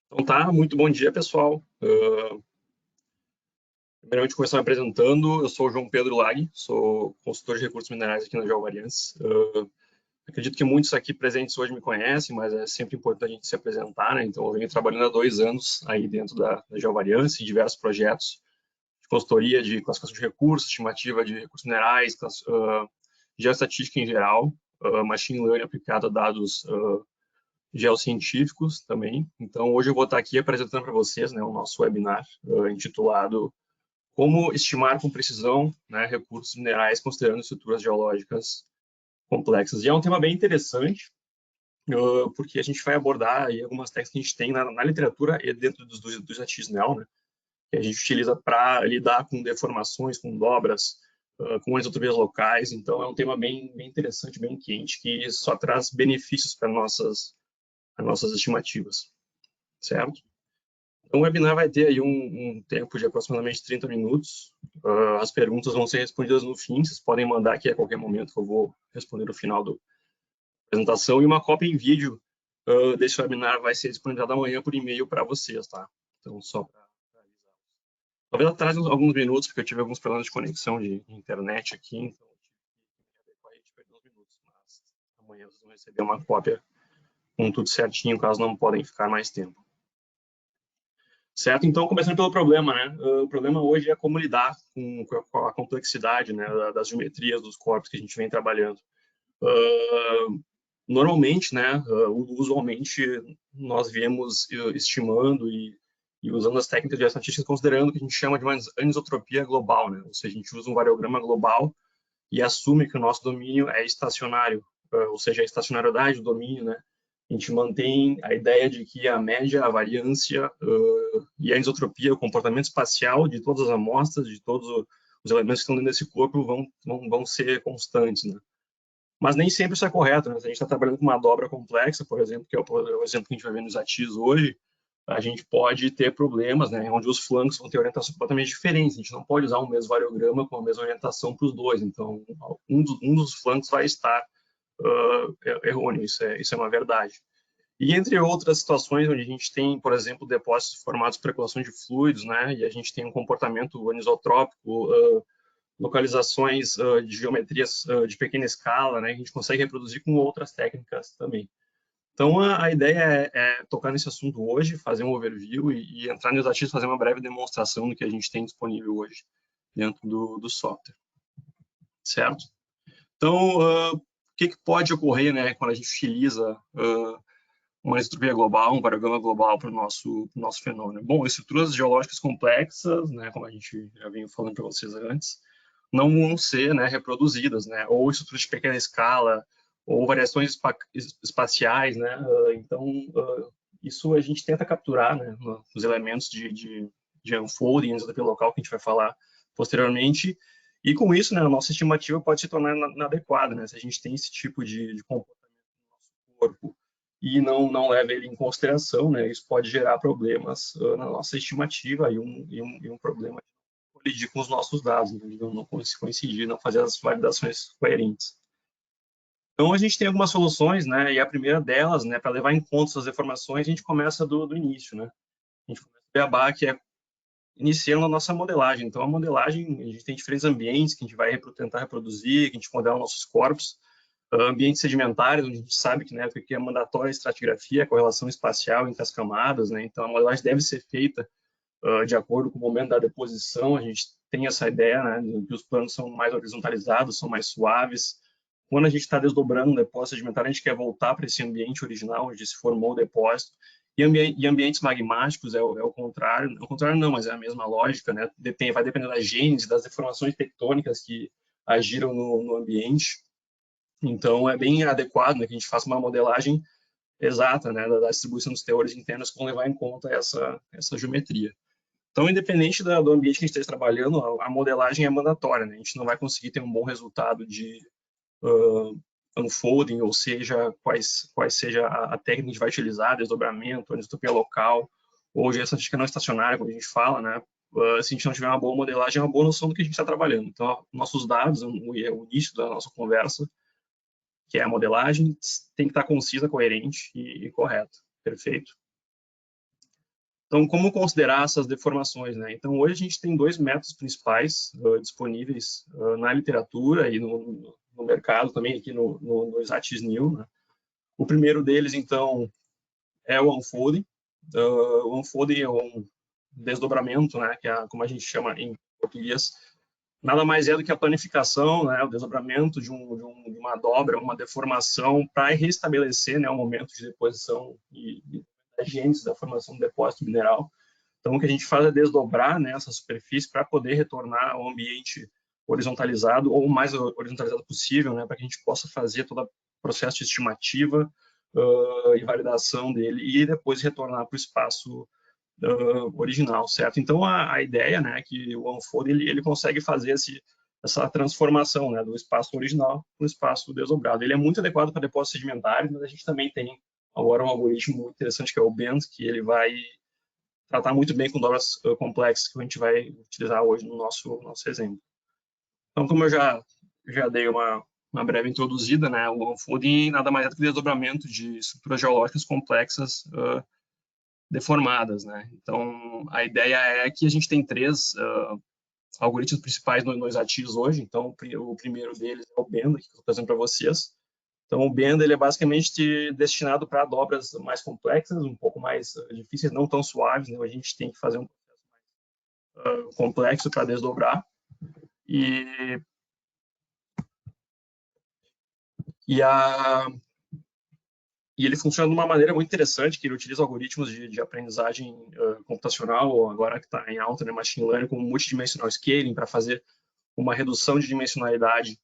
Então tá, muito bom dia, pessoal. Primeiramente, começar me apresentando, eu sou o João Pedro Lag, sou consultor de recursos minerais aqui na Geovariantes. Acredito que muitos aqui presentes hoje me conhecem, mas é sempre importante a gente se apresentar, né? Então, eu venho trabalhando há 2 anos aí dentro da Geovariantes, em diversos projetos de consultoria, de classificação de recursos, estimativa de recursos minerais, geoestatística em geral, machine learning aplicado a dados geocientíficos também. Então, hoje eu vou estar aqui apresentando para vocês, né, o nosso webinar intitulado Como estimar com precisão, né, recursos minerais considerando estruturas geológicas complexas. E é um tema bem interessante, porque a gente vai abordar aí algumas técnicas que a gente tem na literatura e dentro dos ATIS-NEL, né, que a gente utiliza para lidar com deformações, com dobras, com anisotropias locais. Então, é um tema bem interessante, bem quente, que só traz benefícios para as nossas estimativas, certo? Então, o webinar vai ter aí um tempo de aproximadamente 30 minutos. As perguntas vão ser respondidas no fim, vocês podem mandar aqui a qualquer momento que eu vou responder no final da apresentação. E uma cópia em vídeo desse webinar vai ser disponibilizada amanhã por e-mail para vocês, tá? Então, só para avisar. Talvez atrase alguns minutos, porque eu tive alguns problemas de conexão de internet aqui, então a gente perdeu uns minutos, mas amanhã vocês vão receber uma cópia com tudo certinho, caso não podem ficar mais tempo. Certo? Então, começando pelo problema, né? O problema hoje é como lidar com a complexidade, né, das geometrias dos corpos que a gente vem trabalhando. Normalmente, né, usualmente, nós viemos estimando e usando as técnicas de estatística considerando o que a gente chama de uma anisotropia global, né? Ou seja, a gente usa um variograma global e assume que o nosso domínio é estacionário, ou seja, a estacionariedade do domínio, né? A gente mantém a ideia de que a média, a variância e a anisotropia, o comportamento espacial de todas as amostras, de todos os elementos que estão dentro desse corpo vão ser constantes, né? Mas nem sempre isso é correto, né? Se a gente está trabalhando com uma dobra complexa, por exemplo, que é o exemplo que a gente vai ver nos ATIS hoje, a gente pode ter problemas, né, onde os flancos vão ter orientação completamente diferente. A gente não pode usar o mesmo variograma com a mesma orientação para os dois. Então, um dos flancos vai estar errôneo, isso é uma verdade. E entre outras situações onde a gente tem, por exemplo, depósitos formados por ecloração de fluidos, né, e a gente tem um comportamento anisotrópico, localizações de geometrias de pequena escala, né, a gente consegue reproduzir com outras técnicas também. Então, a ideia é tocar nesse assunto hoje, fazer um overview e entrar nos ativos, fazer uma breve demonstração do que a gente tem disponível hoje dentro do software, certo? Então, o que pode ocorrer, né, quando a gente utiliza uma estrutura global, um variograma global para o nosso fenômeno? Bom, estruturas geológicas complexas, né, como a gente já vinha falando para vocês antes, não vão ser, né, reproduzidas, né, ou estruturas de pequena escala, ou variações espaciais, né, então isso a gente tenta capturar, né, nos elementos de unfolding, anisotropia local, que a gente vai falar posteriormente, e com isso, né, a nossa estimativa pode se tornar inadequada, né, se a gente tem esse tipo de comportamento no nosso corpo e não leva ele em consideração, né, isso pode gerar problemas na nossa estimativa e um problema de colidir com os nossos dados, né, de não coincidir, não fazer as validações coerentes. Então, a gente tem algumas soluções, né, e a primeira delas, né, para levar em conta essas deformações, a gente começa do início, né. A gente começa do beabá, que é iniciando a nossa modelagem. Então, a modelagem, a gente tem diferentes ambientes que a gente vai tentar reproduzir, que a gente modela nossos corpos, ambientes sedimentares, onde a gente sabe que, né, que é mandatória a estratigrafia, a correlação espacial entre as camadas, né, então a modelagem deve ser feita de acordo com o momento da deposição. A gente tem essa ideia, né, de que os planos são mais horizontalizados, são mais suaves. Quando a gente está desdobrando um depósito sedimentar, a gente quer voltar para esse ambiente original, onde se formou o depósito. E ambientes magmáticos é o contrário. O contrário não, mas é a mesma lógica, né? Vai depender da gênese, das deformações tectônicas que agiram no ambiente. Então, é bem adequado, né, que a gente faça uma modelagem exata, né, da distribuição dos teores internos que vão levar em conta essa geometria. Então, independente do ambiente que a gente esteja trabalhando, a modelagem é mandatória, né? A gente não vai conseguir ter um bom resultado de unfolding, ou seja, quais seja a técnica que a gente vai utilizar, desdobramento, anisotropia local, ou geoestatística não estacionária, como a gente fala, né? Se a gente não tiver uma boa modelagem, é uma boa noção do que a gente está trabalhando. Então, nossos dados, o início da nossa conversa, que é a modelagem, tem que estar concisa, coerente e correta. Perfeito? Então, como considerar essas deformações, né? Então, hoje a gente tem dois métodos principais disponíveis na literatura e no mercado também, aqui no Exatis.Nil, né? O primeiro deles, então, é o unfolding. O unfolding é um desdobramento, né? Que é como a gente chama em português. Nada mais é do que a planificação, né? O desdobramento de uma dobra, uma deformação para restabelecer, né? O momento de deposição e agentes da formação do depósito mineral. Então, o que a gente faz é desdobrar, né, essa superfície para poder retornar ao ambiente horizontalizado ou o mais horizontalizado possível, né, para que a gente possa fazer todo o processo de estimativa e validação dele e depois retornar para o espaço original, certo? Então, a ideia, né, é que o Unfold ele consegue fazer essa transformação, né, do espaço original para o espaço desdobrado. Ele é muito adequado para depósitos sedimentares, mas a gente também tem agora um algoritmo muito interessante que é o BEND, que ele vai tratar muito bem com dobras complexas que a gente vai utilizar hoje no nosso exemplo. Então, como eu já dei uma breve introduzida, né, o unfolding nada mais é do que desdobramento de estruturas geológicas complexas deformadas, né? Então, a ideia é que a gente tem três algoritmos principais nos Exatis hoje. Então, o primeiro deles é o BEND, que eu estou trazendo para vocês. Então, o BEND ele é basicamente destinado para dobras mais complexas, um pouco mais difíceis, não tão suaves, né? A gente tem que fazer um processo mais complexo para desdobrar. E ele funciona de uma maneira muito interessante, que ele utiliza algoritmos de aprendizagem computacional, agora que está em alta, né, machine learning, com multidimensional scaling, para fazer uma redução de dimensionalidade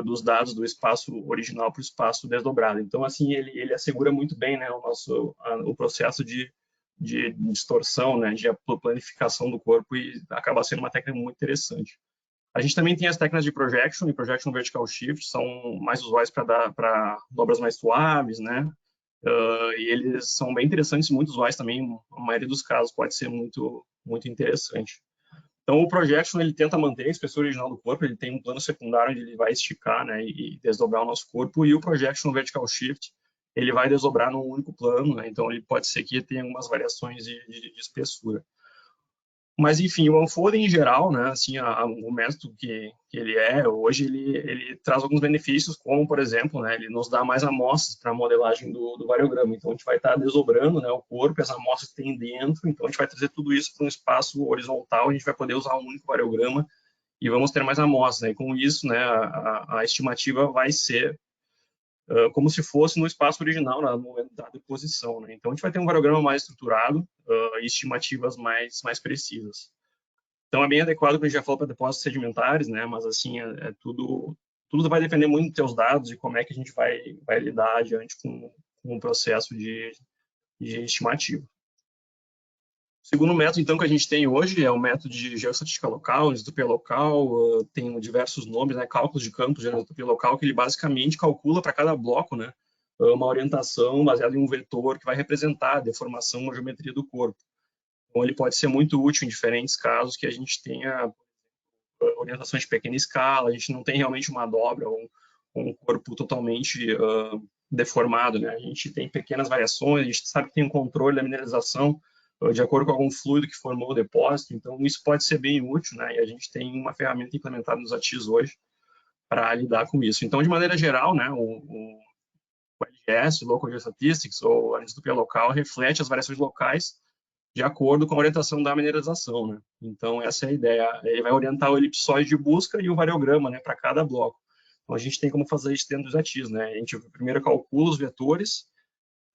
dos dados do espaço original para o espaço desdobrado. Então, assim, ele assegura muito bem, né, o processo de distorção, né, de planificação do corpo, e acaba sendo uma técnica muito interessante. A gente também tem as técnicas de projection e projection vertical shift, são mais usuais para dobras mais suaves, né? E eles são bem interessantes, muito usuais também, a maioria dos casos pode ser muito interessante. Então, o projection, ele tenta manter a espessura original do corpo, ele tem um plano secundário onde ele vai esticar, né, e desdobrar o nosso corpo, e o projection vertical shift, ele vai desdobrar num único plano, né, então ele pode ser que tenha algumas variações de espessura. Mas, enfim, o unfolding em geral, né, assim, o método que ele é, hoje ele traz alguns benefícios, como, por exemplo, né, ele nos dá mais amostras para a modelagem do variograma. Então, a gente vai estar desdobrando, né, o corpo, as amostras que tem dentro, então a gente vai trazer tudo isso para um espaço horizontal, a gente vai poder usar um único variograma e vamos ter mais amostras, né, e com isso, né, a estimativa vai ser como se fosse no espaço original, no momento da deposição, né? Então, a gente vai ter um variograma mais estruturado e estimativas mais precisas. Então, é bem adequado, como a gente já falou, para depósitos sedimentares, né? Mas, assim, tudo vai depender muito dos teus dados e como é que a gente vai lidar adiante com o processo de estimativa. O segundo método, então, que a gente tem hoje é o método de geoestatística local, isotopia local, tem diversos nomes, né, cálculos de campos de isotopia local, que ele basicamente calcula para cada bloco, né, uma orientação baseada em um vetor que vai representar a deformação ou geometria do corpo. Então, ele pode ser muito útil em diferentes casos que a gente tenha orientações de pequena escala, a gente não tem realmente uma dobra ou um corpo totalmente deformado, né, a gente tem pequenas variações, a gente sabe que tem um controle da mineralização de acordo com algum fluido que formou o depósito, então isso pode ser bem útil, né? E a gente tem uma ferramenta implementada nos ATIs hoje para lidar com isso. Então, de maneira geral, né, o LGS, Local Geostatistics, ou a isotopia local, reflete as variações locais de acordo com a orientação da mineralização, né? Então, essa é a ideia. Ele vai orientar o elipsoide de busca e o variograma, né, para cada bloco. Então, a gente tem como fazer isso dentro dos ATIs, né? A gente primeiro calcula os vetores,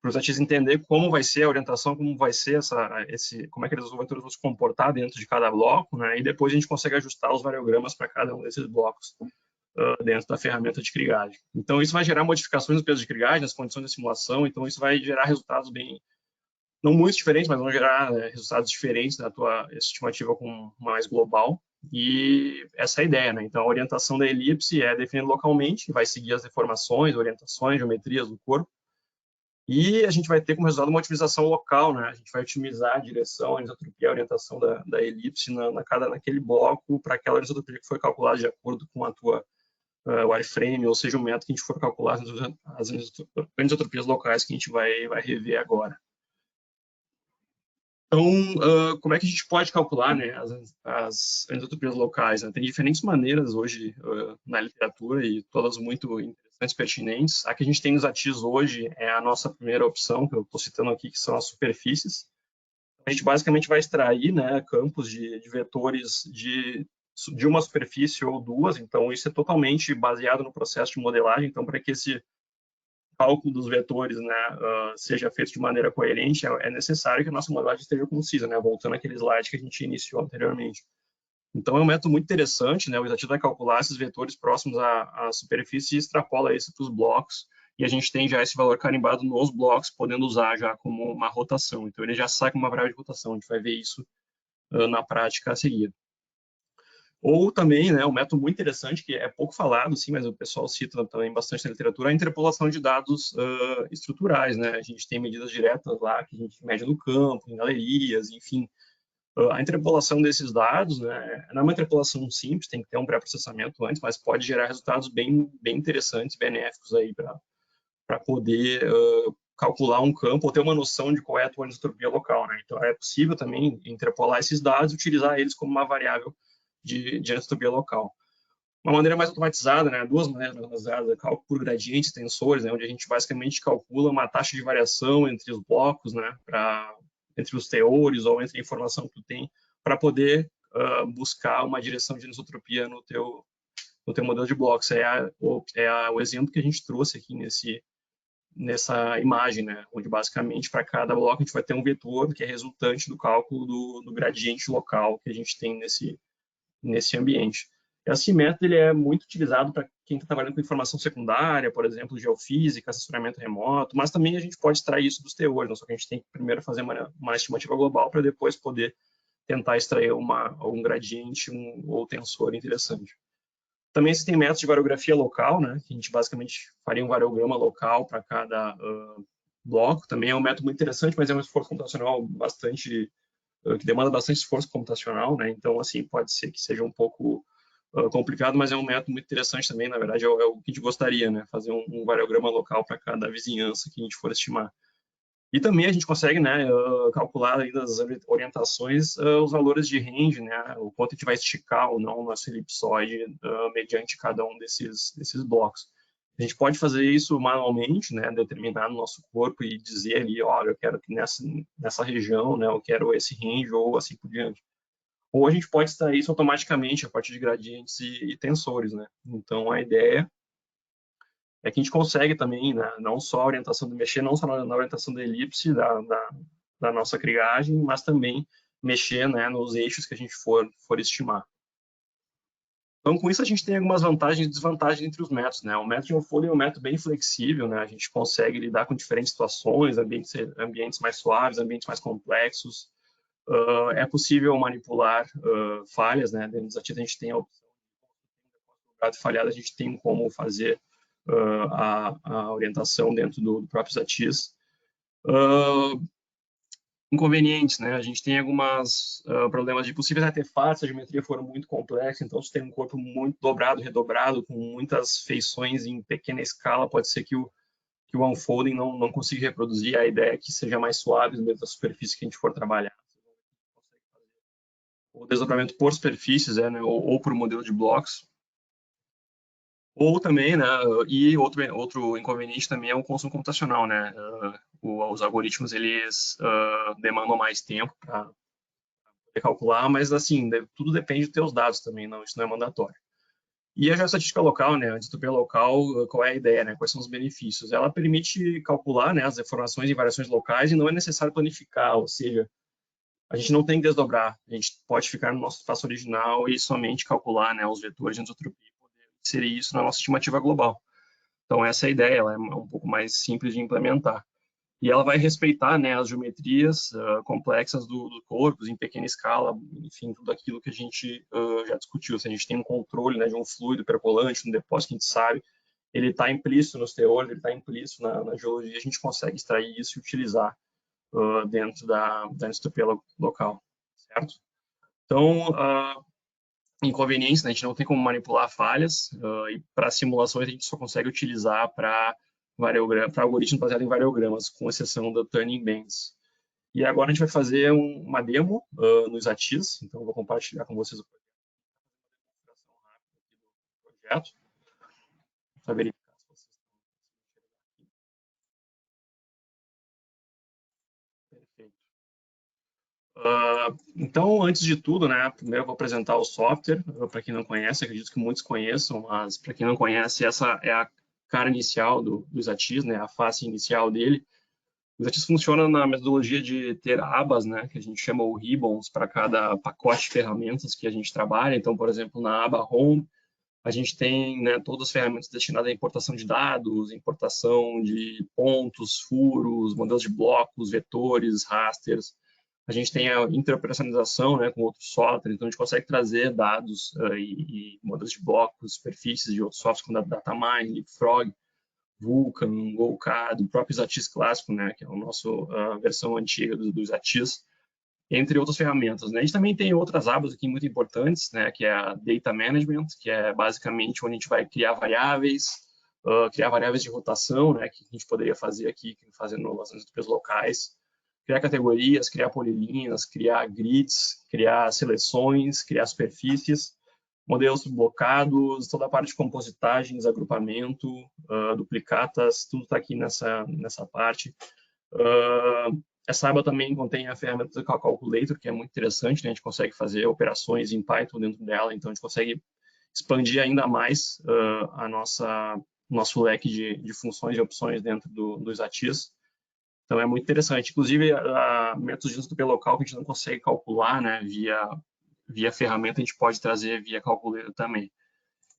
para os artistas entender como vai ser a orientação, como vai ser como é que os vetores vão se comportar dentro de cada bloco, né? E depois a gente consegue ajustar os variogramas para cada um desses blocos dentro da ferramenta de krigagem. Então, isso vai gerar modificações no peso de krigagem, nas condições de simulação, então isso vai gerar resultados não muito diferentes, mas vão gerar resultados diferentes da tua estimativa com mais global, e essa é a ideia, né? Então, a orientação da elipse é definida localmente, vai seguir as deformações, orientações, geometrias do corpo, e a gente vai ter como resultado uma otimização local, né? A gente vai otimizar a direção, a anisotropia, a orientação da elipse naquele bloco para aquela anisotropia que foi calculada de acordo com a tua wireframe, ou seja, o método que a gente for calcular as anisotropias locais que a gente vai rever agora. Então, como é que a gente pode calcular, né, as anisotropias locais, né? Tem diferentes maneiras hoje na literatura e todas muito interessantes, pertinentes. A que a gente tem nos ATIs hoje é a nossa primeira opção, que eu estou citando aqui, que são as superfícies. A gente basicamente vai extrair, né, campos de vetores de uma superfície ou duas, então isso é totalmente baseado no processo de modelagem. Então, para que esse cálculo dos vetores, né, seja feito de maneira coerente, é necessário que a nossa modelagem esteja concisa, né, voltando àquele slide que a gente iniciou anteriormente. Então, é um método muito interessante, né, o Exatil vai calcular esses vetores próximos à superfície e extrapola isso para os blocos, e a gente tem já esse valor carimbado nos blocos, podendo usar já como uma rotação. Então, ele já sai como uma variável de rotação, a gente vai ver isso na prática a seguir. Ou também, né, um método muito interessante, que é pouco falado, sim, mas o pessoal cita também bastante na literatura, a interpolação de dados estruturais, né? A gente tem medidas diretas lá, que a gente mede no campo, em galerias, enfim. A interpolação desses dados, né, não é uma interpolação simples, tem que ter um pré-processamento antes, mas pode gerar resultados bem interessantes, benéficos aí para poder calcular um campo ou ter uma noção de qual é a tua anisotropia local, né? Então, é possível também interpolar esses dados e utilizar eles como uma variável de anisotropia local. Uma maneira mais automatizada, né? Duas maneiras mais automatizadas, cálculo por gradientes, tensores, né? Onde a gente basicamente calcula uma taxa de variação entre os blocos, né? Entre os teores ou entre a informação que tu tem, para poder buscar uma direção de anisotropia no teu modelo de blocos. O exemplo que a gente trouxe aqui nessa imagem, né? Onde basicamente para cada bloco a gente vai ter um vetor que é resultante do cálculo do gradiente local que a gente tem nesse ambiente. Esse método ele é muito utilizado para quem está trabalhando com informação secundária, por exemplo, geofísica, assessoramento remoto, mas também a gente pode extrair isso dos teores, só que a gente tem que primeiro fazer uma estimativa global para depois poder tentar extrair algum gradiente ou tensor interessante. Também existem métodos de variografia local, né, que a gente basicamente faria um variograma local para cada bloco. Também é um método muito interessante, mas é um esforço computacional bastante que demanda bastante esforço computacional, né? Então, assim, pode ser que seja um pouco complicado, mas é um método muito interessante também. Na verdade, é o que a gente gostaria, né? Fazer um variograma local para cada vizinhança que a gente for estimar. E também a gente consegue, né, calcular aí das orientações os valores de range, né? O quanto a gente vai esticar ou não o nosso elipsoide mediante cada um desses blocos. A gente pode fazer isso manualmente, né, determinar no nosso corpo e dizer ali, olha, eu quero que nessa região, né, eu quero esse range ou assim por diante. Ou a gente pode extrair isso automaticamente a partir de gradientes e tensores, né? Então a ideia é que a gente consegue também, né, não só a orientação do mexer, não só na orientação da elipse da nossa criagem, mas também mexer, né, nos eixos que a gente for estimar. Então, com isso, a gente tem algumas vantagens e desvantagens entre os métodos, né? O método de Unfolding é um método bem flexível, né? A gente consegue lidar com diferentes situações, ambientes mais suaves, ambientes mais complexos. É possível manipular falhas, né? Dentro dos ativos, a gente tem a opção de falhado, a gente tem como fazer a orientação dentro do próprio Zatis. Inconvenientes, né? A gente tem alguns problemas de possíveis artefatos, a geometria foram muito complexa, então se tem um corpo muito dobrado, redobrado, com muitas feições em pequena escala, pode ser que o unfolding não consiga reproduzir. A ideia é que seja mais suave dentro da superfície que a gente for trabalhar. O desdobramento por superfícies, né? Ou por modelo de blocos. Ou também, né, e outro inconveniente também é o consumo computacional, né? Os algoritmos, eles demandam mais tempo para calcular, mas assim, tudo depende dos teus dados também, não, isso não é mandatório. E a geoestatística local, né, a distopia local, qual é a ideia, né, quais são os benefícios? Ela permite calcular, né, as informações e variações locais e não é necessário planificar, ou seja, a gente não tem que desdobrar, a gente pode ficar no nosso espaço original e somente calcular, né, os vetores de anisotropia e poder inserir isso na nossa estimativa global. Então, essa é a ideia, ela é um pouco mais simples de implementar. E ela vai respeitar, né, as geometrias complexas do corpo, em pequena escala, enfim, tudo aquilo que a gente já discutiu. Se a gente tem um controle, né, de um fluido percolante, um depósito que a gente sabe, ele está implícito nos teores, ele está implícito na geologia, a gente consegue extrair isso e utilizar dentro da anisotropia local, certo? Então, inconvenientes, né? A gente não tem como manipular falhas, e para simulações a gente só consegue utilizar para algoritmos baseados em variogramas, com exceção da Turning Bands. E agora a gente vai fazer uma demo no Exatis, então eu vou compartilhar com vocês o projeto, para verificar se vocês estão perfeito. Então, antes de tudo, né, primeiro eu vou apresentar o software, para quem não conhece, acredito que muitos conheçam, mas para quem não conhece, essa é a cara inicial do Exatis, né, a face inicial dele. O Exatis funciona na metodologia de ter abas, né, que a gente chama o ribbons para cada pacote de ferramentas que a gente trabalha. Então, por exemplo, na aba Home, a gente tem, né, todas as ferramentas destinadas à importação de dados, importação de pontos, furos, modelos de blocos, vetores, rasters. A gente tem a interoperacionalização, né, com outros softwares, então a gente consegue trazer dados e modelos de blocos, superfícies de outros softwares, como a Datamine, Leapfrog, Vulkan, GoCAD, o próprio Exatis clássico, né, que é a nossa versão antiga do Exatis, entre outras ferramentas, né? A gente também tem outras abas aqui muito importantes, né, que é a Data Management, que é basicamente onde a gente vai criar variáveis de rotação, né, que a gente poderia fazer aqui, fazendo as estruturas locais, criar categorias, criar polilinhas, criar grids, criar seleções, criar superfícies, modelos blocados, toda a parte de compositagem, desagrupamento, duplicatas, tudo está aqui nessa parte. Essa aba também contém a ferramenta do Calculator, que é muito interessante, né? A gente consegue fazer operações em Python dentro dela, então a gente consegue expandir ainda mais nosso leque de funções e opções dentro do Exatis. Então é muito interessante. Inclusive, métodos de entropia local que a gente não consegue calcular, né, via ferramenta, a gente pode trazer via Calculator também.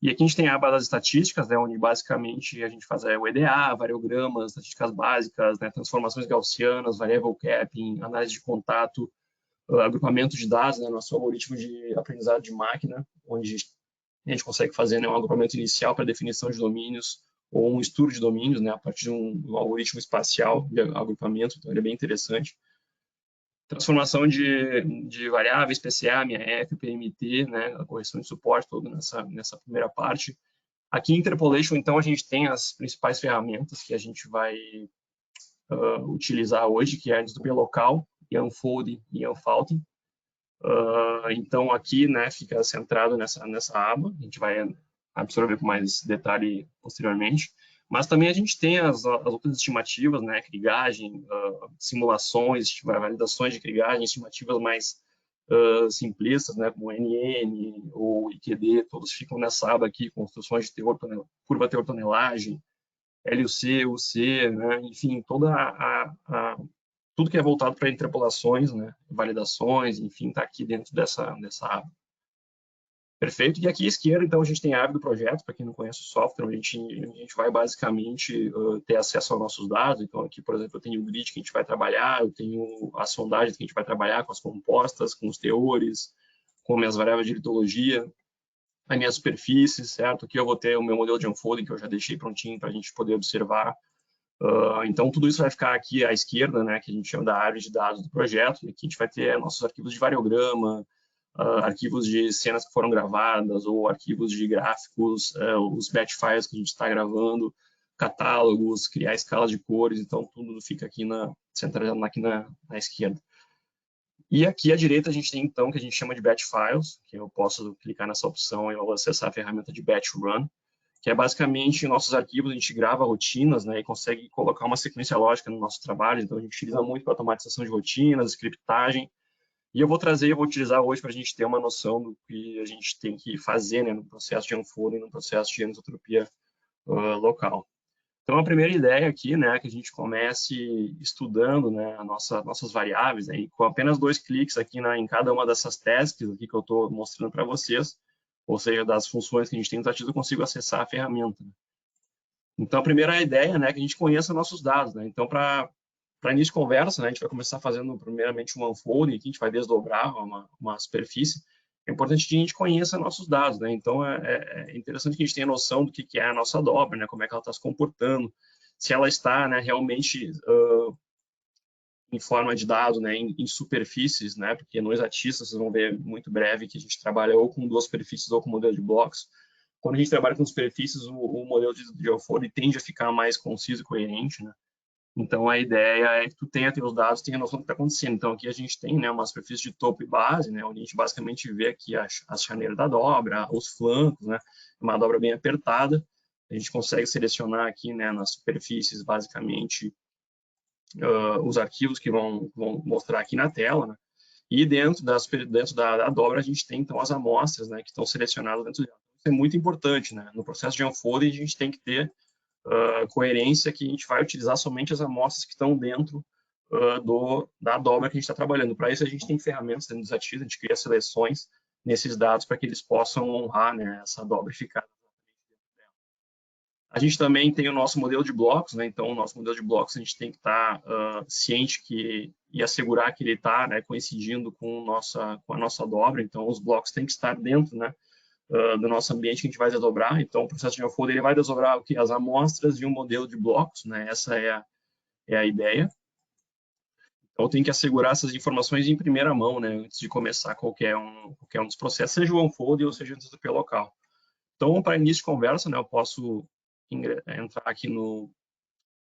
E aqui a gente tem a aba das estatísticas, né, onde basicamente a gente faz o EDA, variogramas, estatísticas básicas, né, transformações gaussianas, variable capping, análise de contato, agrupamento de dados, né, nosso algoritmo de aprendizado de máquina, onde a gente consegue fazer, né, um agrupamento inicial para definição de domínios ou um estudo de domínios, né, a partir de um algoritmo espacial de agrupamento, então ele é bem interessante. Transformação de variáveis, PCA, MIF, PMT, né, a correção de suporte, toda nessa primeira parte. Aqui em Interpolation, então, a gente tem as principais ferramentas que a gente vai utilizar hoje, que é a entropia local, e unfolding e unfaulting. Então, aqui, né, fica centrado nessa aba, a gente vai absorver com mais detalhe posteriormente. Mas também a gente tem as outras estimativas, né, krigagem, simulações, validações de krigagem, estimativas mais simplistas, né, como NN ou IQD, todos ficam nessa aba aqui, construções de curva teor-tonelagem, LUC, UC, né, enfim, tudo que é voltado para interpolações, né, validações, enfim, está aqui dentro dessa aba. Perfeito. E aqui à esquerda, então, a gente tem a aba do projeto, para quem não conhece o software, a gente vai basicamente ter acesso aos nossos dados. Então, aqui, por exemplo, eu tenho o grid que a gente vai trabalhar, eu tenho as sondagens que a gente vai trabalhar com as compostas, com os teores, com minhas variáveis de litologia, as minhas superfícies, certo? Aqui eu vou ter o meu modelo de unfolding, que eu já deixei prontinho para a gente poder observar. Então, tudo isso vai ficar aqui à esquerda, né, que a gente chama da árvore de dados do projeto, e aqui a gente vai ter nossos arquivos de variograma, arquivos de cenas que foram gravadas, ou arquivos de gráficos, os batch files que a gente está gravando, catálogos, criar escalas de cores, então tudo fica aqui centralizado aqui na esquerda. E aqui à direita a gente tem, então, o que a gente chama de batch files, que eu posso clicar nessa opção e eu vou acessar a ferramenta de batch run, que é basicamente nossos arquivos, a gente grava rotinas, né, e consegue colocar uma sequência lógica no nosso trabalho, então a gente utiliza muito para automatização de rotinas, scriptagem, e eu vou utilizar hoje para a gente ter uma noção do que a gente tem que fazer, né, no processo de unfolding, no processo de anisotropia local. Então, a primeira ideia aqui, né, é que a gente comece estudando, né, nossas variáveis, né, e com apenas 2 cliques aqui em cada uma dessas tasks aqui que eu estou mostrando para vocês, ou seja, das funções que a gente tem no Exatis, eu consigo acessar a ferramenta. Então, a primeira ideia, né, é que a gente conheça nossos dados, né. Então, para início de conversa, né, a gente vai começar fazendo primeiramente um unfolding, aqui a gente vai desdobrar uma superfície. É importante que a gente conheça nossos dados, né? Então é interessante que a gente tenha noção do que é a nossa dobra, né? Como é que ela está se comportando, se ela está, né, realmente em forma de dado, né, em superfícies, né? Porque no Exatista vocês vão ver muito breve que a gente trabalha ou com 2 superfícies ou com modelo de blocos. Quando a gente trabalha com superfícies, o modelo de unfolding tende a ficar mais conciso e coerente, né? Então, a ideia é que tu tenha teus dados, tenha noção do que está acontecendo. Então, aqui a gente tem, né, uma superfície de topo e base, né, onde a gente basicamente vê aqui as chaneiras da dobra, os flancos, né, uma dobra bem apertada. A gente consegue selecionar aqui, né, nas superfícies, basicamente, os arquivos que vão mostrar aqui na tela, né? E dentro da dobra, a gente tem, então, as amostras, né, que estão selecionadas dentro dela. Isso é muito importante, né? No processo de unfolding, a gente tem que ter coerência, que a gente vai utilizar somente as amostras que estão dentro da dobra que a gente está trabalhando. Para isso, a gente tem ferramentas dentro dos ativos, a gente cria seleções nesses dados para que eles possam honrar, né, essa dobra e ficar. A gente também tem o nosso modelo de blocos, né? Então, o nosso modelo de blocos, a gente tem que estar ciente e assegurar que ele está, né, coincidindo com a nossa dobra. Então, os blocos têm que estar dentro, né, do nosso ambiente que a gente vai desdobrar. Então, o processo de unfold, ele vai desdobrar o que? As amostras e um modelo de blocos, né? Essa é a ideia. Então, tem que assegurar essas informações em primeira mão, né, antes de começar qualquer um dos processos, seja o unfold ou seja o desdobramento local. Então, para início de conversa, né, eu posso entrar aqui no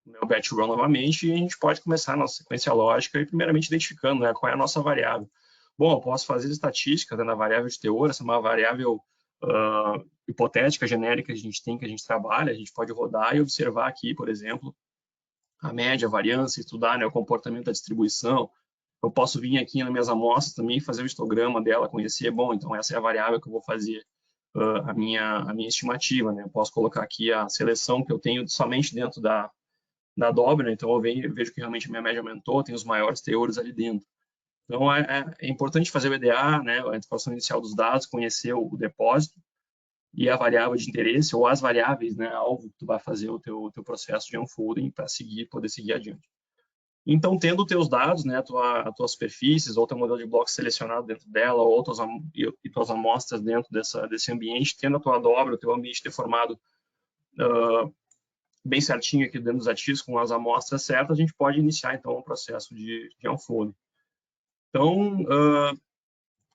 meu batch run novamente e a gente pode começar a nossa sequência lógica e primeiramente identificando, né, qual é a nossa variável. Bom, eu posso fazer estatísticas, né, na variável de teor, essa é uma variável hipotética, genérica que a gente trabalha, a gente pode rodar e observar aqui, por exemplo, a média, a variância, estudar, né, o comportamento da distribuição. Eu posso vir aqui nas minhas amostras também, fazer o histograma dela, conhecer, bom, então essa é a variável que eu vou fazer a minha estimativa, né? Eu posso colocar aqui a seleção que eu tenho somente dentro da dobra, né? Então eu vejo que realmente a minha média aumentou, tem os maiores teores ali dentro. Então é importante fazer o EDA, né? A identificação inicial dos dados, conhecer o depósito e a variável de interesse ou as variáveis, né? Alvo que tu vai fazer o teu processo de unfolding para poder seguir adiante. Então, tendo teus dados, né, as tuas superfícies, ou teu modelo de bloco selecionado dentro dela, ou tuas amostras dentro desse ambiente, tendo a tua dobra, o teu ambiente deformado bem certinho aqui dentro dos ativos, com as amostras certas, a gente pode iniciar, então, o processo de unfolding. Então,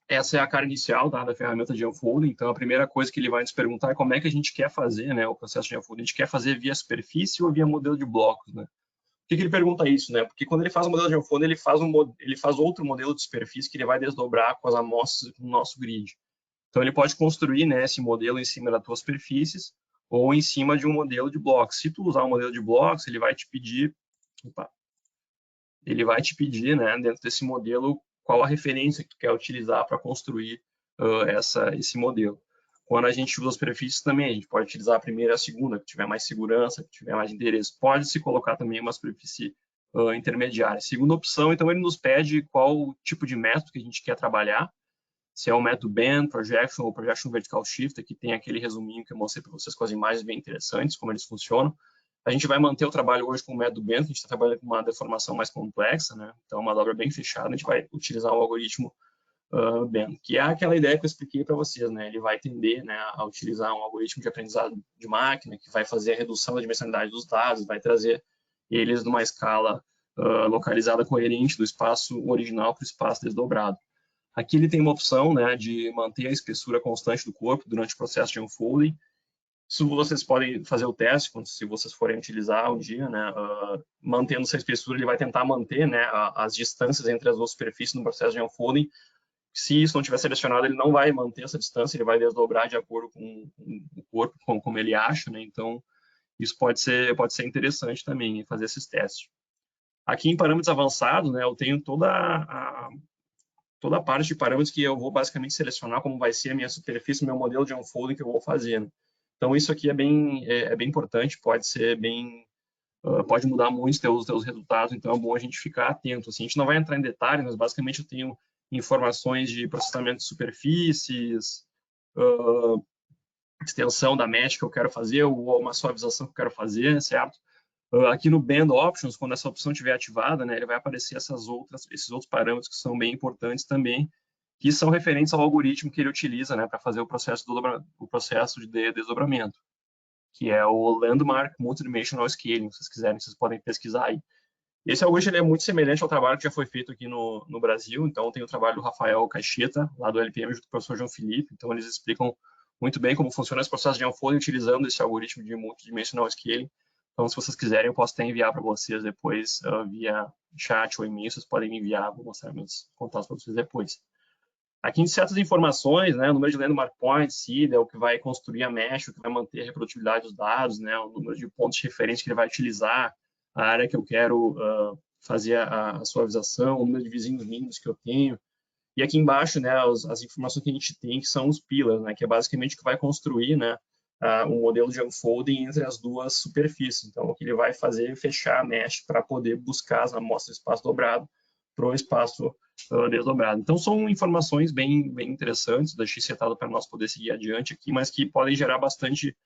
essa é a cara inicial, tá, da ferramenta de unfolding. Então, a primeira coisa que ele vai nos perguntar é como é que a gente quer fazer, né, o processo de unfolding. A gente quer fazer via superfície ou via modelo de blocos, né? Por que ele pergunta isso, né? Porque quando ele faz um modelo de unfolding, ele faz outro modelo de superfície que ele vai desdobrar com as amostras no nosso grid. Então, ele pode construir, né, esse modelo em cima das tuas superfícies ou em cima de um modelo de blocos. Se tu usar um modelo de blocos, ele vai te pedir, né, dentro desse modelo, qual a referência que tu quer utilizar para construir esse modelo. Quando a gente usa as superfícies também, a gente pode utilizar a primeira e a segunda, que tiver mais segurança, que tiver mais interesse. Pode-se colocar também uma superfície intermediária. Segunda opção, então, ele nos pede qual tipo de método que a gente quer trabalhar, se é o método Bend, Projection ou Projection Vertical Shift, aqui tem aquele resuminho que eu mostrei para vocês com as imagens bem interessantes, como eles funcionam. A gente vai manter o trabalho hoje com o método Bend, a gente está trabalhando com uma deformação mais complexa, né? Então, uma dobra bem fechada, a gente vai utilizar o algoritmo Bend, que é aquela ideia que eu expliquei para vocês, né? Ele vai tender, né, a utilizar um algoritmo de aprendizado de máquina, que vai fazer a redução da dimensionalidade dos dados, vai trazer eles numa escala localizada coerente do espaço original para o espaço desdobrado. Aqui ele tem uma opção, né, de manter a espessura constante do corpo durante o processo de unfolding. Isso vocês podem fazer o teste, se vocês forem utilizar um dia, né, mantendo essa espessura, ele vai tentar manter, né, as distâncias entre as duas superfícies no processo de unfolding. Se isso não tiver selecionado, ele não vai manter essa distância, ele vai desdobrar de acordo com o corpo, como ele acha, né, então isso pode ser interessante também, fazer esses testes. Aqui em parâmetros avançados, né, eu tenho toda a parte de parâmetros que eu vou basicamente selecionar como vai ser a minha superfície, o meu modelo de unfolding que eu vou fazer. Né? Então, isso aqui é bem importante, pode mudar muito os teus resultados, então é bom a gente ficar atento. Assim, a gente não vai entrar em detalhes, mas basicamente eu tenho informações de processamento de superfícies, extensão da mesh que eu quero fazer, ou uma suavização que eu quero fazer, certo? Aqui no Bend Options, quando essa opção estiver ativada, né, ele vai aparecer esses outros parâmetros que são bem importantes também, que são referentes ao algoritmo que ele utiliza, né, para fazer o processo de desdobramento, que é o Landmark Multidimensional Scaling. Se vocês quiserem, vocês podem pesquisar aí. Esse algoritmo ele é muito semelhante ao trabalho que já foi feito aqui no Brasil. Então, tem o trabalho do Rafael Caixeta, lá do LPM, junto com o professor João Felipe. Então, eles explicam muito bem como funciona esse processo de unfolding utilizando esse algoritmo de multidimensional scaling. Então, se vocês quiserem, eu posso até enviar para vocês depois via chat ou e-mail, vocês podem me enviar, vou mostrar meus contatos para vocês depois. Aqui em certas informações, né, o número de landmark points, seed, é o que vai construir a mesh, o que vai manter a reprodutibilidade dos dados, né, o número de pontos de referência que ele vai utilizar, a área que eu quero fazer a suavização, o número de vizinhos mínimos que eu tenho. E aqui embaixo, né, as informações que a gente tem, que são os pillars, né, que é basicamente o que vai construir, né, um modelo de unfolding entre as duas superfícies. Então, o que ele vai fazer é fechar a mesh para poder buscar as amostras de espaço dobrado para o espaço desdobrado. Então, são informações bem interessantes, deixei setado para nós poder seguir adiante aqui, mas que podem gerar bastante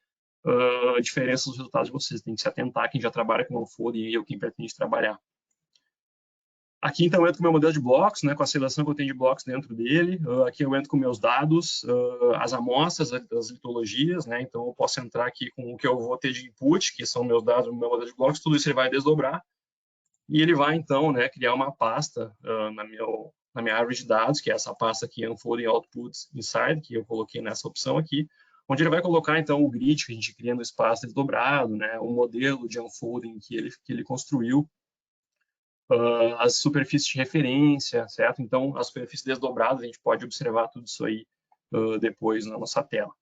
diferença nos resultados de vocês. Tem que se atentar quem já trabalha com unfolding ou quem pretende trabalhar. Aqui, então, eu entro com o meu modelo de blocos, né, com a seleção que eu tenho de blocos dentro dele. Aqui eu entro com meus dados, as amostras, as litologias, né, então eu posso entrar aqui com o que eu vou ter de input, que são meus dados no meu modelo de blocos, tudo isso ele vai desdobrar. E ele vai, então, né, criar uma pasta na minha árvore de dados, que é essa pasta aqui, Unfolding Outputs Inside, que eu coloquei nessa opção aqui, onde ele vai colocar, então, o grid que a gente cria no espaço desdobrado, né, o modelo de unfolding que ele construiu, as superfícies de referência, certo? Então, as superfícies desdobradas, a gente pode observar tudo isso aí depois na nossa tela.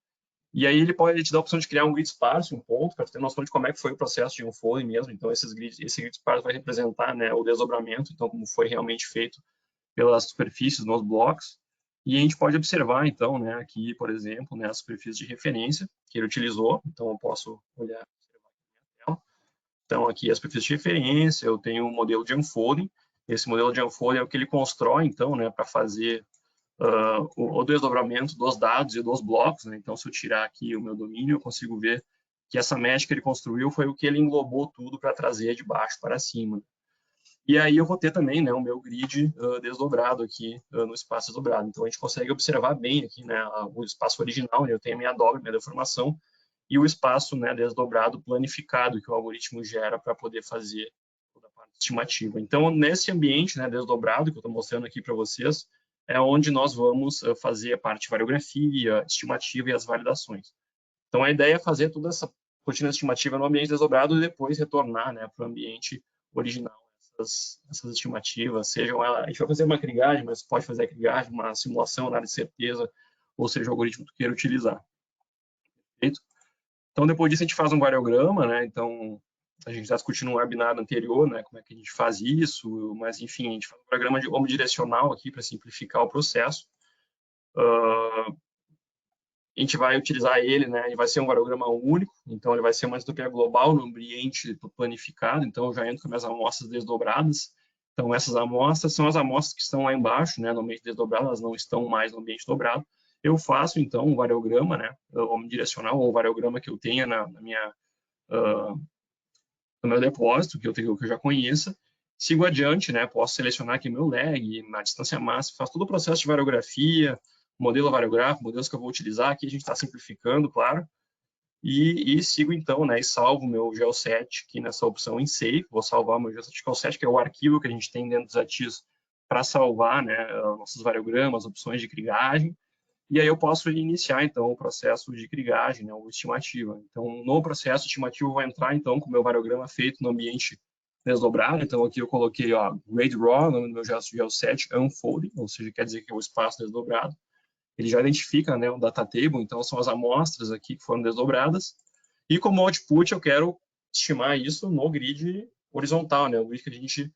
E aí ele pode te dar a opção de criar um grid sparse, um ponto, para ter noção de como é que foi o processo de unfolding mesmo. Então, esse grid sparse vai representar, né, o desdobramento, então, como foi realmente feito pelas superfícies nos blocos. E a gente pode observar, então, né, aqui, por exemplo, né, a superfície de referência que ele utilizou. Então, eu posso olhar. Então, aqui as superfícies de referência, eu tenho um modelo de unfolding. Esse modelo de unfolding é o que ele constrói, então, né, para fazer o desdobramento dos dados e dos blocos, né? Então, se eu tirar aqui o meu domínio, eu consigo ver que essa mesh que ele construiu foi o que ele englobou tudo para trazer de baixo para cima. E aí eu vou ter também, né, o meu grid desdobrado aqui no espaço desdobrado. Então, a gente consegue observar bem aqui, né, o espaço original, né, eu tenho a minha dobra, minha deformação, e o espaço, né, desdobrado planificado que o algoritmo gera para poder fazer toda a parte estimativa. Então, nesse ambiente, né, desdobrado que eu estou mostrando aqui para vocês, é onde nós vamos fazer a parte de variografia, estimativa e as validações. Então, a ideia é fazer toda essa rotina estimativa no ambiente desdobrado e depois retornar, né, para o ambiente original essas estimativas, sejam a gente vai fazer uma krigagem, mas pode fazer a krigagem, uma simulação na área de certeza, ou seja, o algoritmo que queira utilizar. Perfeito? Então, depois disso, a gente faz um variograma, né? Então, a gente já discutiu no webinar anterior, né? Como é que a gente faz isso, mas, enfim, a gente faz um variograma omnidirecional aqui para simplificar o processo. A gente vai utilizar ele, né? Ele vai ser um variograma único, então ele vai ser uma isotopia global no ambiente planificado, então eu já entro com minhas amostras desdobradas. Então, essas amostras são as amostras que estão lá embaixo, né? No ambiente desdobrado, elas não estão mais no ambiente dobrado. Eu faço, então, um variograma, né, omnidirecional, ou variograma que eu tenha no meu depósito, que eu já conheça, sigo adiante, né, posso selecionar aqui meu lag, na distância máxima, faço todo o processo de variografia, modelo variográfico, modelos que eu vou utilizar, aqui a gente está simplificando, claro, e sigo, então, né, e salvo meu geoset aqui nessa opção em save, vou salvar meu geoset, que é o arquivo que a gente tem dentro dos ATIS para salvar, né, nossos variogramas, opções de krigagem. E aí eu posso iniciar, então, o processo de krigagem, né, ou estimativa. Então, no processo estimativo, eu vou entrar, então, com o meu variograma feito no ambiente desdobrado. Então, aqui eu coloquei, ó, grade raw, no meu geoset unfolding, ou seja, quer dizer que é o espaço desdobrado. Ele já identifica, né, o data table, então são as amostras aqui que foram desdobradas. E como output, eu quero estimar isso no grid horizontal, né, o grid que a gente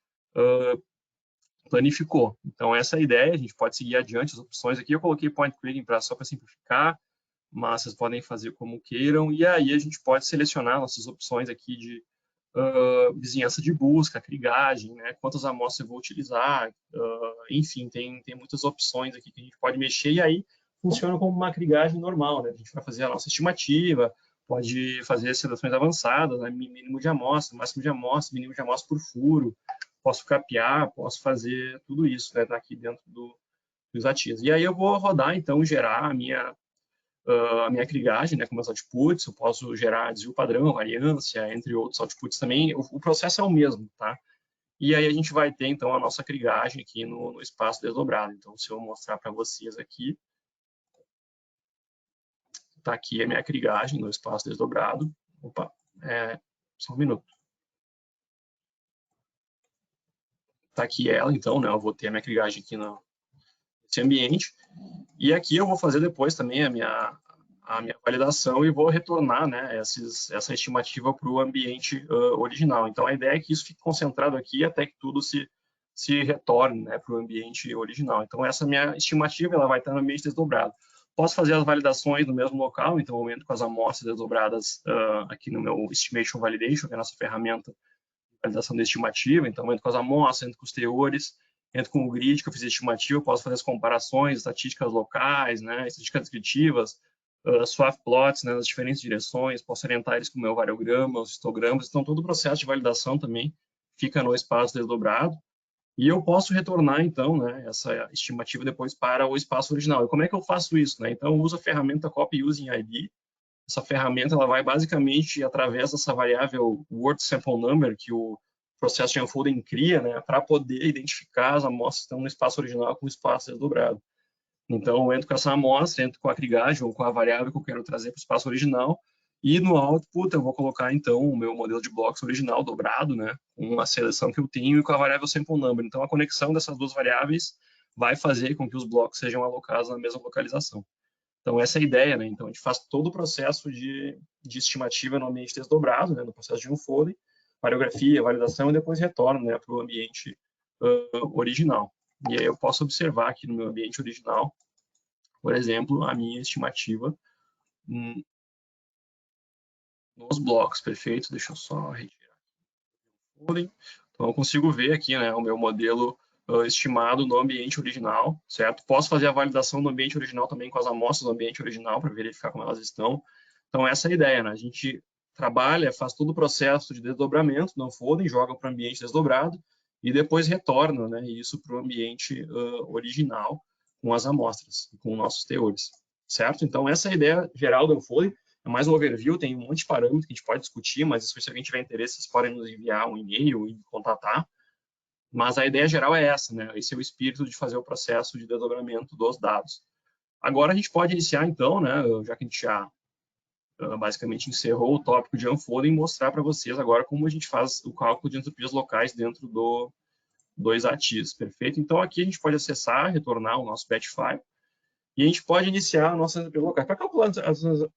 planificou. Então, essa é a ideia, a gente pode seguir adiante as opções aqui. Eu coloquei point kriging só para simplificar, mas vocês podem fazer como queiram. E aí a gente pode selecionar nossas opções aqui de vizinhança de busca, krigagem, né, quantas amostras eu vou utilizar, enfim, tem muitas opções aqui que a gente pode mexer e aí funciona como uma krigagem normal, né? A gente vai fazer a nossa estimativa, pode fazer seleções avançadas, né, mínimo de amostra, máximo de amostra, mínimo de amostra por furo, posso capear, posso fazer tudo isso, né, tá aqui dentro dos ATIS. E aí eu vou rodar, então, gerar a minha krigagem, né, com meus outputs, eu posso gerar desvio padrão, variância, entre outros outputs também, o processo é o mesmo, tá? E aí a gente vai ter, então, a nossa krigagem aqui no espaço desdobrado. Então, se eu mostrar para vocês aqui, tá aqui a minha krigagem no espaço desdobrado. Opa, Só um minuto. Tá aqui ela, então, né? Eu vou ter a minha clivagem aqui nesse ambiente. E aqui eu vou fazer depois também a minha validação e vou retornar, né, essa estimativa para o ambiente original. Então, a ideia é que isso fique concentrado aqui até que tudo se retorne, né, para o ambiente original. Então, essa minha estimativa ela vai estar no ambiente desdobrado. Posso fazer as validações no mesmo local, então eu entro com as amostras desdobradas aqui no meu Estimation Validation, que é a nossa ferramenta de validação da estimativa. Então, eu entro com as amostras, entro com os teores, entro com o grid que eu fiz a estimativa, posso fazer as comparações, estatísticas locais, né, estatísticas descritivas, swap plots, né, nas diferentes direções, posso orientar eles com o meu variograma, os histogramas. Então, todo o processo de validação também fica no espaço desdobrado. E eu posso retornar, então, né, essa estimativa depois para o espaço original. E como é que eu faço isso? Né? Então, eu uso a ferramenta Copy Using ID. Essa ferramenta ela vai basicamente através dessa variável Word Sample Number que o processo de unfolding cria, né, para poder identificar as amostras que estão no espaço original com o espaço desdobrado. Então, eu entro com essa amostra, entro com a trigagem ou com a variável que eu quero trazer para o espaço original, e no output eu vou colocar, então, o meu modelo de blocos original dobrado, né, com a seleção que eu tenho e com a variável sample number. Então, a conexão dessas duas variáveis vai fazer com que os blocos sejam alocados na mesma localização. Então, essa é a ideia, né? Então, a gente faz todo o processo de estimativa no ambiente desdobrado, né, no processo de unfolding, variografia, validação e depois retorno, né, para o ambiente original. E aí eu posso observar aqui no meu ambiente original, por exemplo, a minha estimativa nos blocos, perfeito? Deixa eu só retirar aqui. Então, eu consigo ver aqui, né, o meu modelo estimado no ambiente original, certo? Posso fazer a validação no ambiente original também com as amostras do ambiente original para verificar como elas estão. Então, essa é a ideia, né? A gente trabalha, faz todo o processo de desdobramento, não unfolding, joga para o ambiente desdobrado e depois retorna, né, isso para o ambiente original com as amostras, com nossos teores, certo? Então, essa é a ideia geral do unfolding. É mais um overview, tem um monte de parâmetros que a gente pode discutir, mas se alguém tiver interesse, vocês podem nos enviar um e-mail e contatar. Mas a ideia geral é essa, né? Esse é o espírito de fazer o processo de desdobramento dos dados. Agora a gente pode iniciar, então, né, já que a gente já basicamente encerrou o tópico de unfolding, mostrar para vocês agora como a gente faz o cálculo de entropias locais dentro do ExATIS, perfeito? Então aqui a gente pode acessar, retornar o nosso batch file, e a gente pode iniciar nossas entropias locais. Para calcular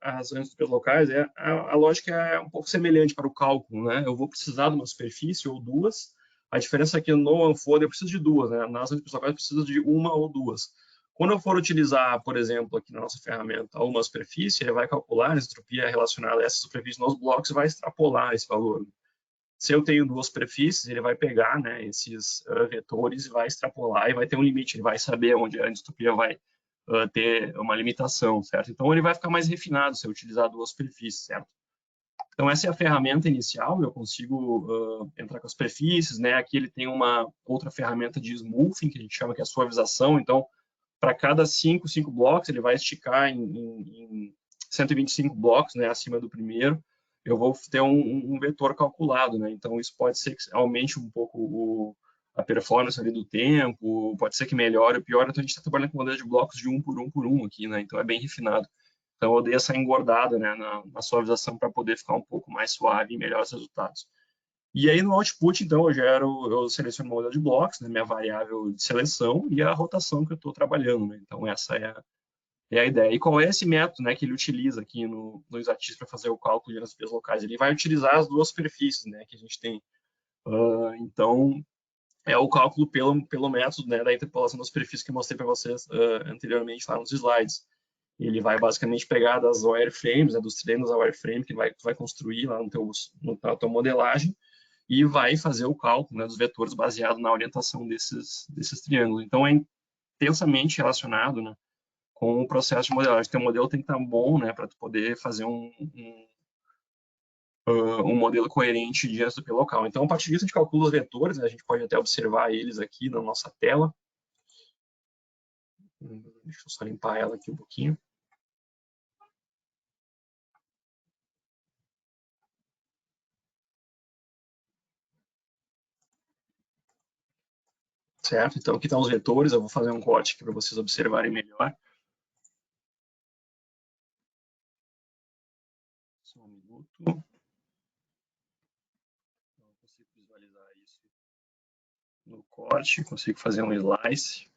as entropias locais, a lógica é um pouco semelhante para o cálculo, né? Eu vou precisar de uma superfície ou duas. A diferença é que no unfold eu preciso de duas, né? Nas entropias locais eu preciso de uma ou duas. Quando eu for utilizar, por exemplo, aqui na nossa ferramenta, uma superfície, ele vai calcular a entropia relacionada a essa superfície nos blocos e vai extrapolar esse valor. Se eu tenho duas superfícies, ele vai pegar, né, esses vetores e vai extrapolar e vai ter um limite, ele vai saber onde a entropia vai ter uma limitação, certo? Então, ele vai ficar mais refinado se eu utilizar duas superfícies, certo? Então, essa é a ferramenta inicial, eu consigo entrar com as superfícies, né? Aqui ele tem uma outra ferramenta de smoothing, que a gente chama que é a suavização. Então, para cada cinco blocos, ele vai esticar em 125 blocos, né, acima do primeiro. Eu vou ter um vetor calculado, né? Então, isso pode ser que aumente um pouco a performance ali do tempo, pode ser que melhore ou piore. Então, a gente está trabalhando com modelo de blocos de um por um aqui, né? Então, é bem refinado. Então, eu dei essa engordada, né, na suavização para poder ficar um pouco mais suave e melhores resultados. E aí, no output, então, eu seleciono o modelo de blocos, né, minha variável de seleção e a rotação que eu estou trabalhando, né? Então, essa é a ideia. E qual é esse método, né, que ele utiliza aqui no ExATIS para fazer o cálculo de entropias locais? Ele vai utilizar as duas superfícies, né, que a gente tem. Então, é o cálculo pelo método, né, da interpolação das superfícies que eu mostrei para vocês anteriormente lá nos slides. Ele vai basicamente pegar das wireframes, né, dos treinos da wireframe que vai construir lá na tua modelagem e vai fazer o cálculo, né, dos vetores baseado na orientação desses triângulos. Então, é intensamente relacionado, né, com o processo de modelagem. Teu modelo tem que estar bom, né, para tu poder fazer um modelo coerente de entropia local. Então, a partir disso, a gente calcula os vetores, né, a gente pode até observar eles aqui na nossa tela. Deixa eu só limpar ela aqui um pouquinho. Certo? Então, aqui estão os vetores, eu vou fazer um corte aqui para vocês observarem melhor. Só um minuto. no corte, consigo fazer um slice.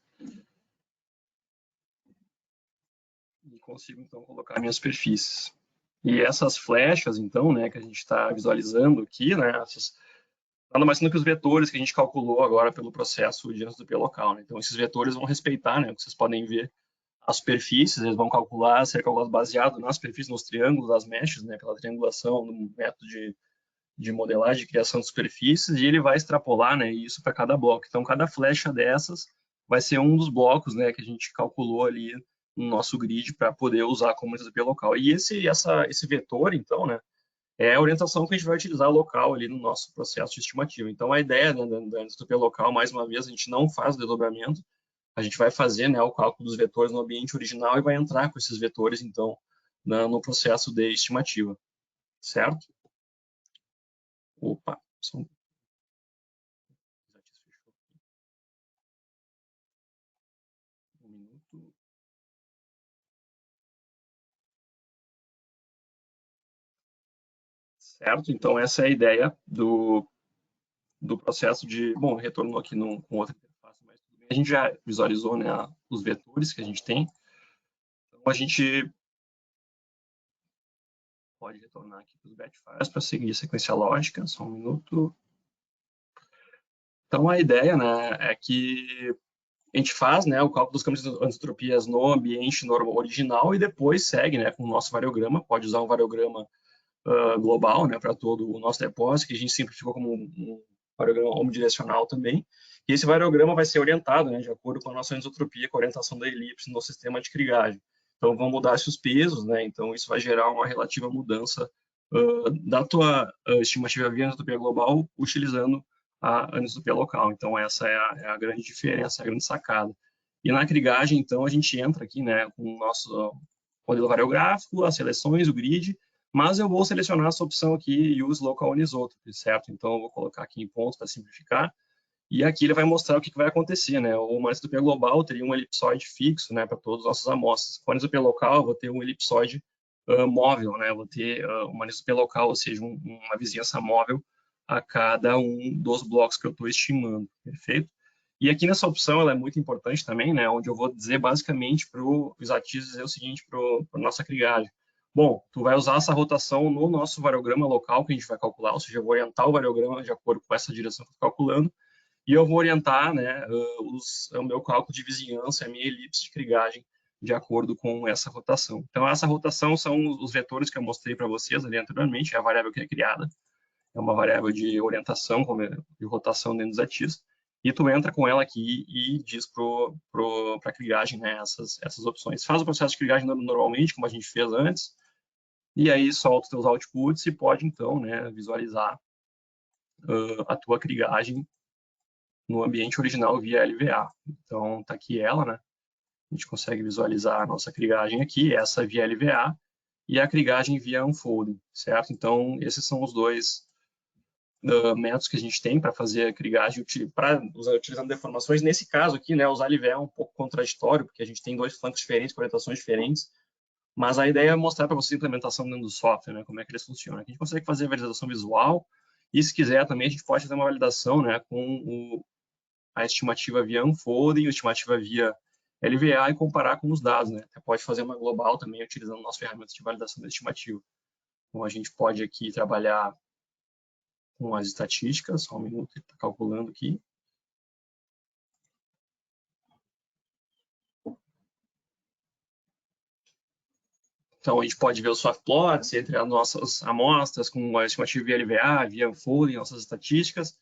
E consigo, então, colocar minhas superfícies. E essas flechas, então, né, que a gente está visualizando aqui, né, nada mais sendo que os vetores que a gente calculou agora pelo processo de anisotropia local. Né? Então, esses vetores vão respeitar, né, o que vocês podem ver, as superfícies, eles vão calcular, ser calculados baseado nas superfícies, nos triângulos, das meshes, né, pela triangulação, no método de modelagem, de criação de superfícies, e ele vai extrapolar, né, isso para cada bloco. Então, cada flecha dessas vai ser um dos blocos, né, que a gente calculou ali no nosso grid para poder usar como anisotropia local. E esse vetor, então, né, é a orientação que a gente vai utilizar local ali no nosso processo de estimativa. Então, a ideia, né, da anisotropia local, mais uma vez, a gente não faz o desdobramento, a gente vai fazer, né, o cálculo dos vetores no ambiente original e vai entrar com esses vetores, então, no processo de estimativa, certo? Opa, só um... minuto. Certo? Então, essa é a ideia do processo de... Bom, retornou aqui com outra interface, mas a gente já visualizou, né, os vetores que a gente tem. Então, a gente pode retornar aqui para os batch files para seguir a sequência lógica. Só um minuto. Então, a ideia, né, é que a gente faz, né, o cálculo dos campos de anisotropias no ambiente normal original e depois segue, né, com o nosso variograma. Pode usar um variograma global, né, para todo o nosso depósito, que a gente simplificou como um variograma omnidirecional também. E esse variograma vai ser orientado, né, de acordo com a nossa anisotropia, com a orientação da elipse no sistema de krigagem. Então, vão mudar-se os pesos, né, então isso vai gerar uma relativa mudança da tua estimativa via anisotropia global, utilizando a anisotropia local. Então, essa é a grande diferença, a grande sacada. E na krigagem, então, a gente entra aqui, né, com o nosso modelo variográfico, as seleções, o grid, mas eu vou selecionar essa opção aqui, Use Local Anisotropy, certo? Então, eu vou colocar aqui em pontos para simplificar. E aqui ele vai mostrar o que vai acontecer, né? Uma anisotropia global teria um elipsoide fixo, né, para todas as nossas amostras. Com a anisotropia local, eu vou ter um elipsoide móvel, né? Eu vou ter uma anisotropia local, ou seja, uma vizinhança móvel a cada um dos blocos que eu estou estimando, perfeito? E aqui nessa opção, ela é muito importante também, né? Onde eu vou dizer basicamente para o Exatis dizer o seguinte para a nossa krigagem. Bom, tu vai usar essa rotação no nosso variograma local que a gente vai calcular, ou seja, eu vou orientar o variograma de acordo com essa direção que eu estou calculando, e eu vou orientar, né, o meu cálculo de vizinhança, a minha elipse de krigagem, de acordo com essa rotação. Então, essa rotação são os vetores que eu mostrei para vocês ali anteriormente, é a variável que é criada, é uma variável de orientação, de rotação dentro dos ativos, e tu entra com ela aqui e diz para a krigagem, né, essas opções. Faz o processo de krigagem normalmente, como a gente fez antes, e aí solta os teus outputs e pode, então, né, visualizar a tua krigagem no ambiente original via LVA. Então, tá aqui ela, né? A gente consegue visualizar a nossa krigagem aqui, essa via LVA, e a krigagem via unfolding, certo? Então, esses são os dois métodos que a gente tem para fazer a krigagem utilizando deformações. Nesse caso aqui, né, usar LVA é um pouco contraditório, porque a gente tem dois flancos diferentes, com orientações diferentes, mas a ideia é mostrar para vocês a implementação dentro do software, né, como é que eles funcionam. Aqui a gente consegue fazer a validação visual, e se quiser também a gente pode fazer uma validação, né, com a estimativa via unfolding, a estimativa via LVA e comparar com os dados, né. Você pode fazer uma global também utilizando nossas ferramentas de validação da estimativa. Então a gente pode aqui trabalhar com as estatísticas, só um minuto, ele está calculando aqui. Então, a gente pode ver os soft plots entre as nossas amostras, com a estimativa via LVA, via unfolding, nossas estatísticas,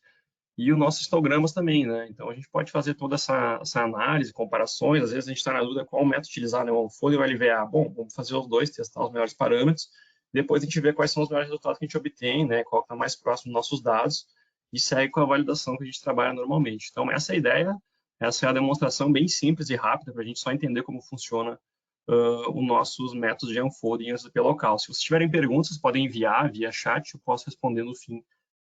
e os nossos histogramas também, né? Então, a gente pode fazer toda essa análise, comparações, às vezes a gente está na dúvida qual método utilizar, né? O unfolding ou o LVA. Bom, vamos fazer os dois, testar os melhores parâmetros, depois a gente vê quais são os melhores resultados que a gente obtém, né? Qual está mais próximo dos nossos dados, e segue com a validação que a gente trabalha normalmente. Então, essa é a ideia, essa é a demonstração bem simples e rápida para a gente só entender como funciona os nossos métodos de unfolding pelo local. Se vocês tiverem perguntas, vocês podem enviar via chat, eu posso responder no fim.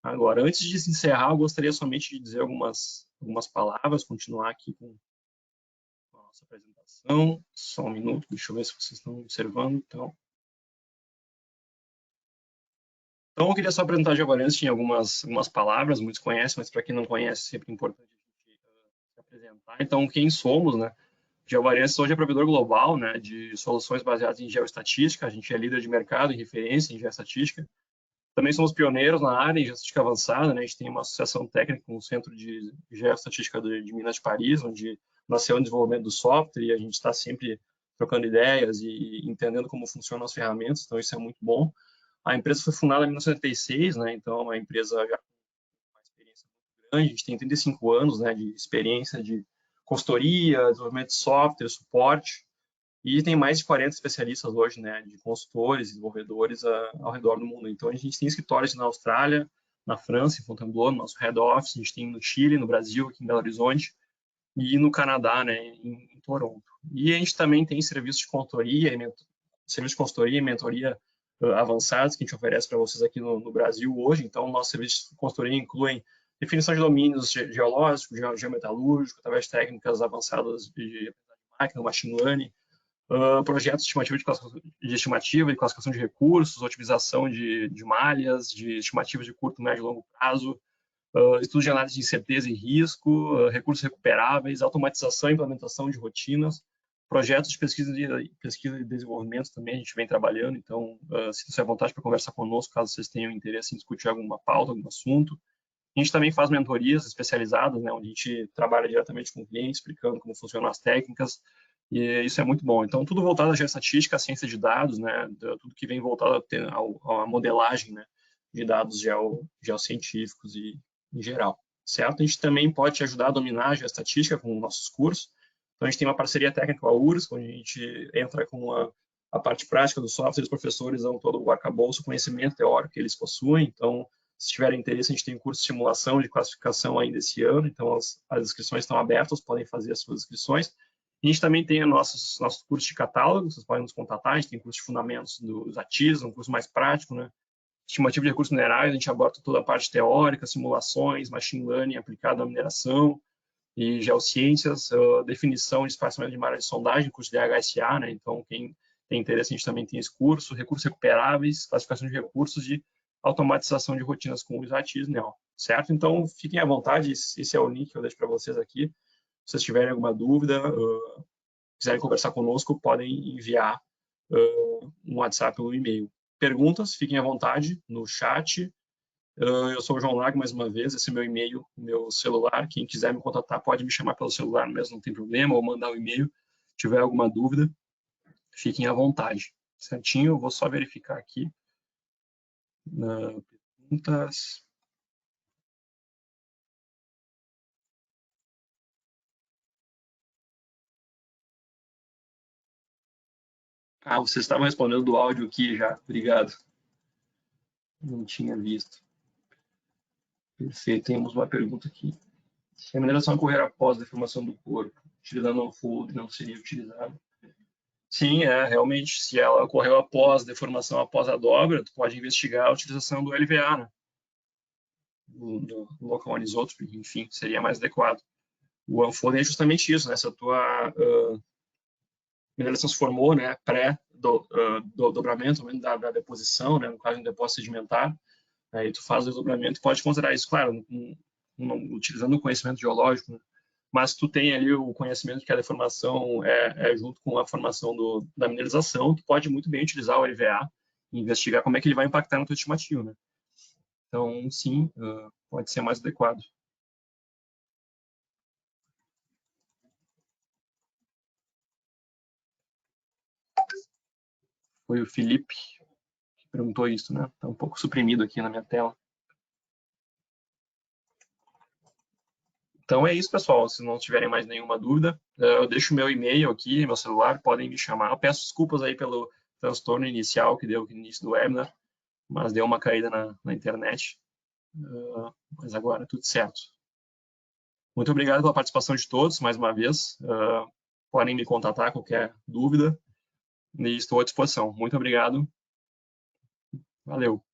Agora, antes de se encerrar, eu gostaria somente de dizer algumas palavras, continuar aqui com a nossa apresentação. Só um minuto, deixa eu ver se vocês estão observando. Então, eu queria só apresentar de agora antes, tinha algumas palavras, muitos conhecem, mas para quem não conhece, é sempre importante apresentar. Então, quem somos, né? GeoVarianças hoje é provedor global, né, de soluções baseadas em geoestatística. A gente é líder de mercado e referência em geoestatística. Também somos pioneiros na área em geoestatística avançada, né? A gente tem uma associação técnica com o Centro de Geoestatística de Minas de Paris, onde nasceu o desenvolvimento do software, e a gente está sempre trocando ideias e entendendo como funcionam as ferramentas, então isso é muito bom. A empresa foi fundada em 1976, né? Então é uma empresa já com uma experiência muito grande. A gente tem 35 anos, né, de experiência de consultoria, desenvolvimento de software, suporte, e tem mais de 40 especialistas hoje, né, de consultores e desenvolvedores ao redor do mundo. Então a gente tem escritórios na Austrália, na França, em Fontainebleau, no nosso head office, a gente tem no Chile, no Brasil, aqui em Belo Horizonte, e no Canadá, né, em Toronto. E a gente também tem serviços de consultoria e mentoria avançados que a gente oferece para vocês aqui no Brasil hoje. Então, nossos serviços de consultoria incluem definição de domínios geológicos, geometalúrgicos, através de técnicas avançadas de máquina, machine learning, projetos de estimativa de classificação de recursos, otimização de malhas, de estimativas de curto, médio e longo prazo, estudos de análise de incerteza e risco, recursos recuperáveis, automatização e implementação de rotinas, projetos de pesquisa e desenvolvimento também a gente vem trabalhando. Então, sinta-se à vontade para conversar conosco, caso vocês tenham interesse em discutir alguma pauta, algum assunto. A gente também faz mentorias especializadas, né, onde a gente trabalha diretamente com o cliente, explicando como funcionam as técnicas, e isso é muito bom. Então, tudo voltado à geoestatística, à ciência de dados, né, tudo que vem voltado à modelagem, né, de dados geocientíficos e em geral, certo? A gente também pode te ajudar a dominar a geoestatística com nossos cursos. Então, a gente tem uma parceria técnica com a URGS, onde a gente entra com a parte prática do software, os professores dão todo o arcabouço, o conhecimento teórico que eles possuem. Então, se tiverem interesse, a gente tem um curso de simulação de classificação ainda esse ano, então as inscrições estão abertas, podem fazer as suas inscrições. A gente também tem nossos cursos de catálogo, vocês podem nos contatar, a gente tem curso de fundamentos dos ATIS, um curso mais prático, né? Estimativa de recursos minerais, a gente aborda toda a parte teórica, simulações, machine learning aplicado à mineração e geociências, definição de espaçamento de área de sondagem, curso de HSA, né? Então, quem tem interesse, a gente também tem esse curso, recursos recuperáveis, classificação de recursos e automatização de rotinas com os ATIs, né? Certo? Então, fiquem à vontade, esse é o link que eu deixo para vocês aqui. Se vocês tiverem alguma dúvida, quiserem conversar conosco, podem enviar um WhatsApp ou um e-mail. Perguntas, fiquem à vontade no chat. Eu sou o João Lago, mais uma vez, esse é meu e-mail, meu celular. Quem quiser me contatar pode me chamar pelo celular mesmo, não tem problema, ou mandar um e-mail. Se tiver alguma dúvida, fiquem à vontade. Certinho? Eu vou só verificar aqui. Perguntas. Ah, vocês estavam respondendo do áudio aqui já. Obrigado. Não tinha visto. Perfeito. Temos uma pergunta aqui. Se a mineração ocorrer após a deformação do corpo, utilizando o fold, não seria utilizado? Sim, realmente, se ela ocorreu após a deformação, após a dobra, tu pode investigar a utilização do LVA, né? Do local anisótropo, enfim, seria mais adequado. O unfolding é justamente isso, né? Se a tua mineração se formou, né, pré-dobramento, da deposição, né, no caso de um depósito sedimentar, aí tu faz o desdobramento e pode considerar isso, claro, utilizando o conhecimento geológico, né? Mas tu tem ali o conhecimento de que a deformação é junto com a formação da mineralização, tu pode muito bem utilizar o LVA e investigar como é que ele vai impactar no teu estimativo, né? Então, sim, pode ser mais adequado. Foi o Felipe que perguntou isso, né? Está um pouco suprimido aqui na minha tela. Então é isso, pessoal. Se não tiverem mais nenhuma dúvida, eu deixo meu e-mail aqui, meu celular, podem me chamar. Eu peço desculpas aí pelo transtorno inicial que deu no início do webinar, mas deu uma caída na internet. Mas agora tudo certo. Muito obrigado pela participação de todos, mais uma vez. Podem me contatar qualquer dúvida e estou à disposição. Muito obrigado. Valeu.